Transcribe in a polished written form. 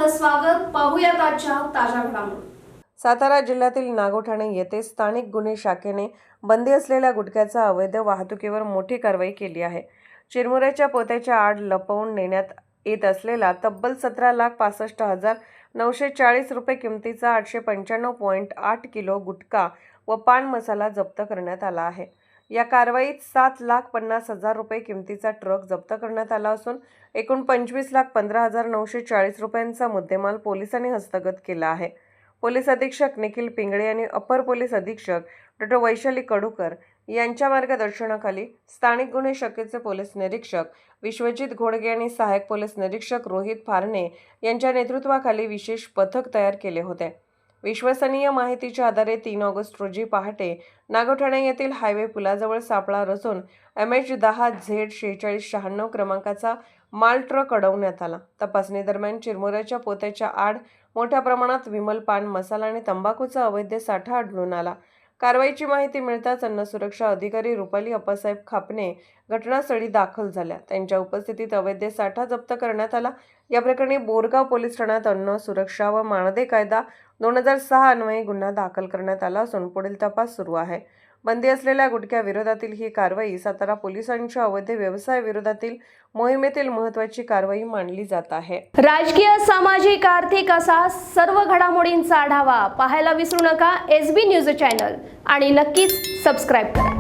आपलं स्वागत. पाहूयात आजच्या ताज्या घडामोडी. सातारा जिल्ह्यातील नागोठाणे येथे स्थानिक गुन्हे शाखेने बंदी असलेल्या गुटख्याच्या अवैध वाहतुकीवर मोठी कारवाई केली आहे. चिरमुऱ्याच्या पोत्याच्या आड लपवून नेण्यात येत असलेला तब्बल 17,65,940 रुपये किमतीचा 895.8 किलो गुटखा व पान मसाला जप्त करण्यात आला आहे. या कारवाईत 7,50,000 रुपये किमतीचा ट्रक जप्त करण्यात आला असून एकूण 25,15,940 रुपयांचा मुद्देमाल पोलिसांनी हस्तगत केला आहे. पोलीस अधीक्षक निखिल पिंगळे आणि अपर पोलीस अधीक्षक डॉ. वैशाली कडूकर यांच्या मार्गदर्शनाखाली स्थानिक गुन्हे शाखेचे पोलीस निरीक्षक विश्वजित घोडगे आणि सहाय्यक पोलीस निरीक्षक रोहित फारणे यांच्या नेतृत्वाखाली विशेष पथक तयार केले होते. विश्वसनीय माहितीच्या आधारे 3 ऑगस्ट रोजी पहाटे नागोठाणे येथील हायवे पुलाजवळ सापळा रचून MH10Z4696 क्रमांकाचा माल ट्रक अडवण्यात आला. तपासणी दरम्यान चिरमुऱ्याच्या पोत्याच्या आड मोठ्या प्रमाणात विमल पान मसाला आणि तंबाखूचा अवैध साठा आढळून आला. कारवाईची माहिती मिळताच अन्न सुरक्षा अधिकारी रुपाली अप्पासाहेब खापणे घटनास्थळी दाखल झाल्या. त्यांच्या उपस्थितीत अवैध साठा जप्त करण्यात आला. या प्रकरणी बोरगाव पोलीस ठाण्यात अन्न सुरक्षा व मानदे कायदा 2006 अन्वये गुन्हा दाखल करण्यात आला असून पुढील तपास सुरू आहे. बंदी असलेल्या गुटख्या विरोधातील ही कारवाई सातारा पोलिसांच्या अवैध व्यवसाय विरोधातील मोहिमेतील महत्त्वाची कारवाई मानली जात आहे. राजकीय, सामाजिक, आर्थिक असा सर्व घडामोडींचा आढावा पाहायला विसरू नका SB न्यूज चॅनल आणि नक्कीच सबस्क्राईब करा.